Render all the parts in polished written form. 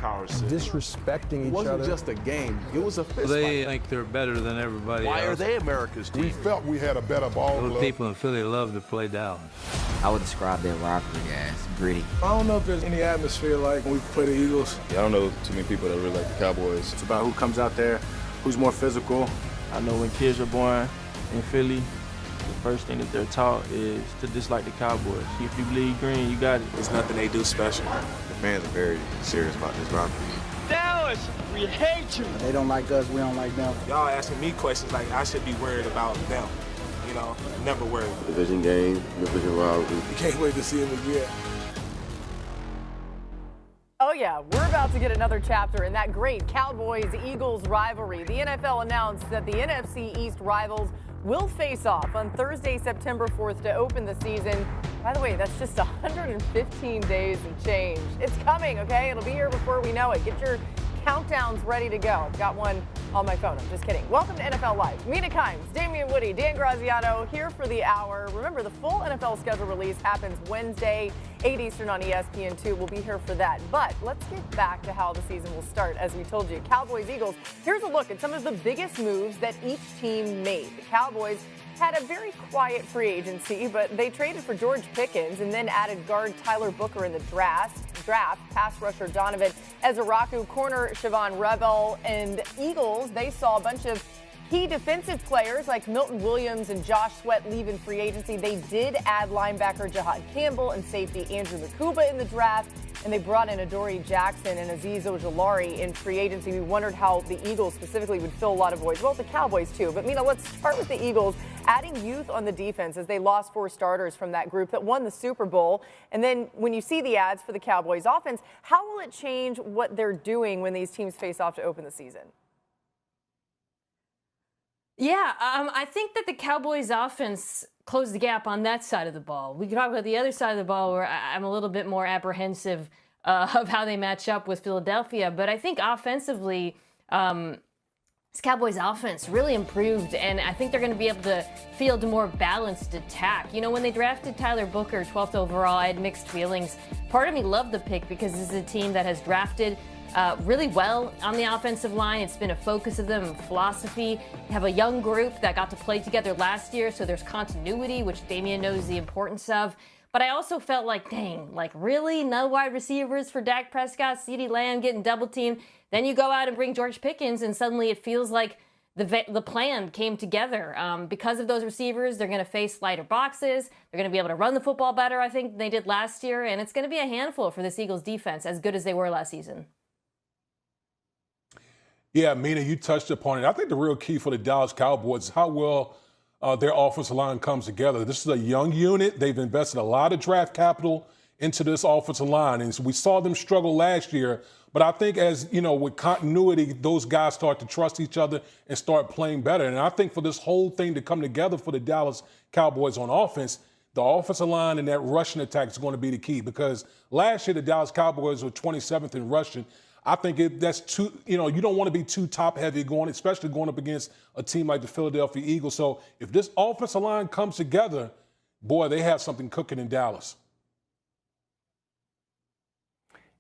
power system. Disrespecting each It wasn't other. just a game. It was a fist They fight. think they're better than everybody else. Why are they America's team? We felt we had a better ball Those club. people in Philly love to play Dallas. I would describe their rivalry as gritty. I don't know if there's any atmosphere like when we play the Eagles. Yeah, I don't know too many people that really like the Cowboys. It's about who comes out there, who's more physical. I know when kids are born in Philly, the first thing that they're taught is to dislike the Cowboys. If you bleed green, you got it. There's nothing they do special. The fans are very serious about this rivalry. Dallas, we hate you. They don't like us, we don't like them. Y'all asking me questions like I should be worried about them. You know, never worried. Division game, division rivalry. You can't wait to see him again. Oh yeah, we're about to get another chapter in that great Cowboys-Eagles rivalry. The NFL announced that the NFC East rivals will face off on Thursday, September 4th to open the season. By the way, that's just 115 days and change. It's coming, okay? It'll be here before we know it. Get your countdowns ready to go. I've got one on my phone. I'm just kidding. Welcome to NFL Live. Mina Kimes, Damian Woody, Dan Graziano here for the hour. Remember, the full NFL schedule release happens Wednesday, 8 Eastern on ESPN2. We'll be here for that. But let's get back to how the season will start. As we told you, Cowboys, Eagles. Here's a look at some of the biggest moves that each team made. The Cowboys had a very quiet free agency, but they traded for George Pickens and then added guard Tyler Booker in the draft, pass rusher Donovan Ezeraku, corner Siobhan Rebel, and Eagles, they saw a bunch of key defensive players like Milton Williams and Josh Sweat leave in free agency. They did add linebacker Jahad Campbell and safety Andrew Nakuba in the draft, and they brought in Adoree Jackson and Azeez Ojulari in free agency. We wondered how the Eagles specifically would fill a lot of voids. Well, the Cowboys too. But, Mina, let's start with the Eagles adding youth on the defense as they lost 4 starters from that group that won the Super Bowl. And then when you see the ads for the Cowboys offense, how will it change what they're doing when these teams face off to open the season? Yeah, I think that the Cowboys offense closed the gap on that side of the ball. We can talk about the other side of the ball where I'm a little bit more apprehensive of how they match up with Philadelphia. But I think offensively, this Cowboys offense really improved, and I think they're going to be able to field a more balanced attack. You know, when they drafted Tyler Booker 12th overall, I had mixed feelings. Part of me loved the pick because this is a team that has drafted really well on the offensive line. It's been a focus of them, philosophy. They have a young group that got to play together last year, so there's continuity, which Damian knows the importance of. But I also felt like, dang, like really? No wide receivers for Dak Prescott, CeeDee Lamb getting double teamed. Then you go out and bring George Pickens, and suddenly it feels like the plan came together. Because of those receivers, they're going to face lighter boxes. They're going to be able to run the football better, I think, than they did last year. And it's going to be a handful for this Eagles defense, as good as they were last season. Yeah, Mina, you touched upon it. I think the real key for the Dallas Cowboys is how well their offensive line comes together. This is a young unit. They've invested a lot of draft capital into this offensive line, and so we saw them struggle last year. But I think as, you know, with continuity, those guys start to trust each other and start playing better. And I think for this whole thing to come together for the Dallas Cowboys on offense, the offensive line and that rushing attack is going to be the key, because last year the Dallas Cowboys were 27th in rushing. I think that's too, you know, you don't want to be too top heavy especially going up against a team like the Philadelphia Eagles. So if this offensive line comes together, boy, they have something cooking in Dallas.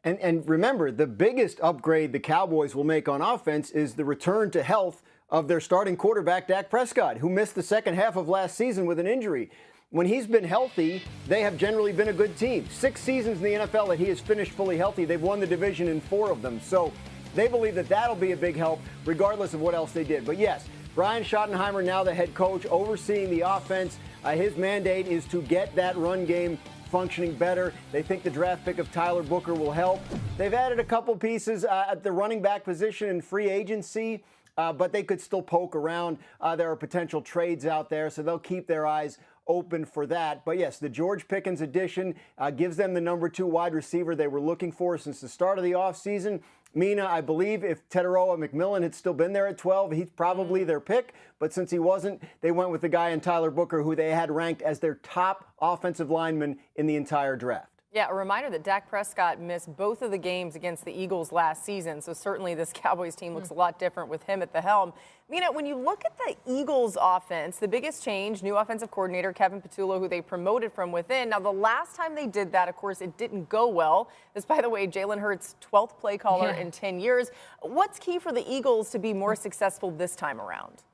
And remember, the biggest upgrade the Cowboys will make on offense is the return to health of their starting quarterback, Dak Prescott, who missed the second half of last season with an injury. When he's been healthy, they have generally been a good team. 6 seasons in the NFL that he has finished fully healthy. They've won the division in 4 of them. So they believe that that'll be a big help, regardless of what else they did. But yes, Brian Schottenheimer, now the head coach, overseeing the offense. His mandate is to get that run game functioning better. They think the draft pick of Tyler Booker will help. They've added a couple pieces at the running back position in free agency, but they could still poke around. There are potential trades out there, so they'll keep their eyes open for that. But yes, the George Pickens addition gives them the number 2 wide receiver they were looking for since the start of the offseason. Mina, I believe if Teteroa McMillan had still been there at 12, he's probably their pick. But since he wasn't, they went with the guy in Tyler Booker, who they had ranked as their top offensive lineman in the entire draft. Yeah, a reminder that Dak Prescott missed both of the games against the Eagles last season, so certainly this Cowboys team looks a lot different with him at the helm. Mina, when you look at the Eagles offense, the biggest change, new offensive coordinator Kevin Patullo, who they promoted from within. Now, the last time they did that, of course, it didn't go well. This, by the way, Jalen Hurts' 12th play caller in 10 years. What's key for the Eagles to be more successful this time around?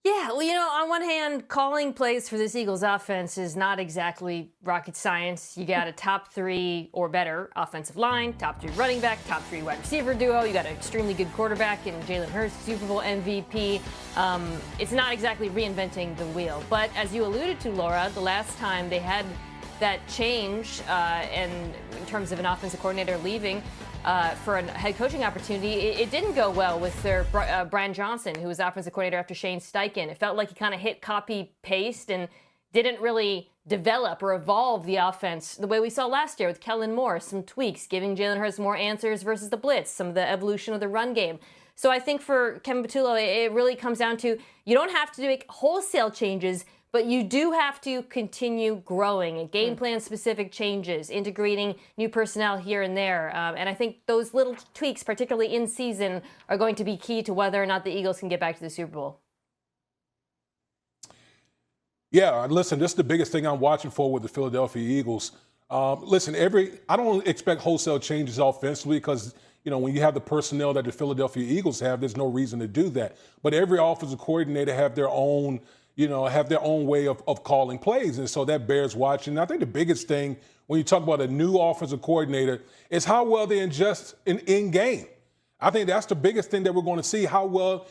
Yeah, well, on one hand, calling plays for this Eagles offense is not exactly rocket science. You got a top 3 or better offensive line, top 3 running back, top 3 wide receiver duo. You got an extremely good quarterback in Jalen Hurts, Super Bowl MVP. It's not exactly reinventing the wheel. But as you alluded to, Laura, the last time they had that change in terms of an offensive coordinator leaving, for a head coaching opportunity, it didn't go well with their Brian Johnson, who was offensive coordinator after Shane Steichen. It felt like he kind of hit copy-paste and didn't really develop or evolve the offense the way we saw last year with Kellen Moore, some tweaks, giving Jalen Hurts more answers versus the blitz, some of the evolution of the run game. So I think for Kevin Patullo, it really comes down to you don't have to make wholesale changes, but you do have to continue growing and game plan specific changes, integrating new personnel here and there. And I think those little tweaks, particularly in season, are going to be key to whether or not the Eagles can get back to the Super Bowl. Yeah, listen, this is the biggest thing I'm watching for with the Philadelphia Eagles. Listen, I don't expect wholesale changes offensively because, when you have the personnel that the Philadelphia Eagles have, there's no reason to do that. But every offensive coordinator have their own way of calling plays. And so that bears watching. And I think the biggest thing when you talk about a new offensive coordinator is how well they adjust in game. I think that's the biggest thing that we're going to see, how well,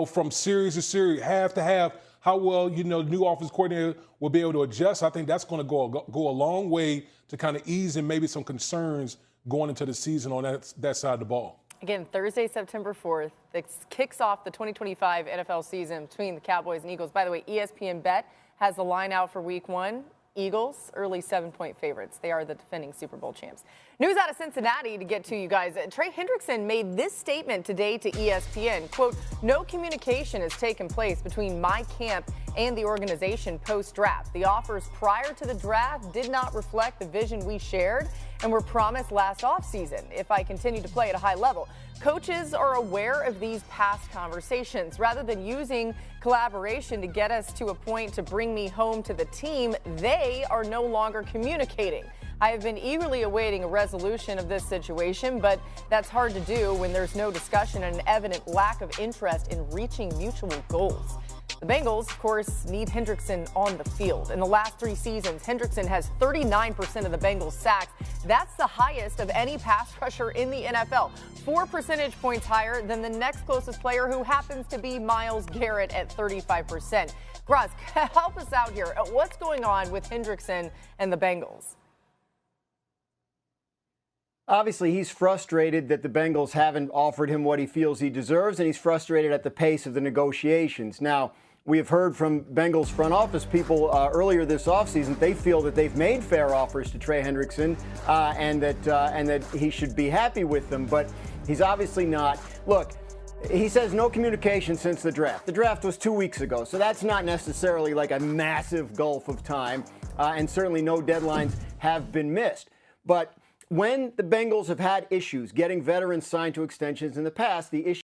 from series to series, half to half, how well, the new offensive coordinator will be able to adjust. I think that's going to go a long way to kind of ease and maybe some concerns going into the season on that side of the ball. Again, Thursday, September 4th, this kicks off the 2025 NFL season between the Cowboys and Eagles. By the way, ESPN Bet has the line out for Week 1. Eagles, early 7-point favorites. They are the defending Super Bowl champs. News out of Cincinnati to get to you guys. Trey Hendrickson made this statement today to ESPN. Quote, no communication has taken place between my camp and the organization post-draft. The offers prior to the draft did not reflect the vision we shared and were promised last offseason if I continue to play at a high level. Coaches are aware of these past conversations. Rather than using collaboration to get us to a point to bring me home to the team, they are no longer communicating. I have been eagerly awaiting a resolution of this situation, but that's hard to do when there's no discussion and an evident lack of interest in reaching mutual goals. The Bengals, of course, need Hendrickson on the field. In the last 3 seasons, Hendrickson has 39% of the Bengals sacks. That's the highest of any pass rusher in the NFL. 4 percentage points higher than the next closest player, who happens to be Myles Garrett at 35%. Graz, help us out here. What's going on with Hendrickson and the Bengals? Obviously, he's frustrated that the Bengals haven't offered him what he feels he deserves, and he's frustrated at the pace of the negotiations. Now, we have heard from Bengals front office people earlier this offseason. They feel that they've made fair offers to Trey Hendrickson and that he should be happy with them, but he's obviously not. Look, he says no communication since the draft. The draft was 2 weeks ago, so that's not necessarily like a massive gulf of time, and certainly no deadlines have been missed. But when the Bengals have had issues getting veterans signed to extensions in the past, the issue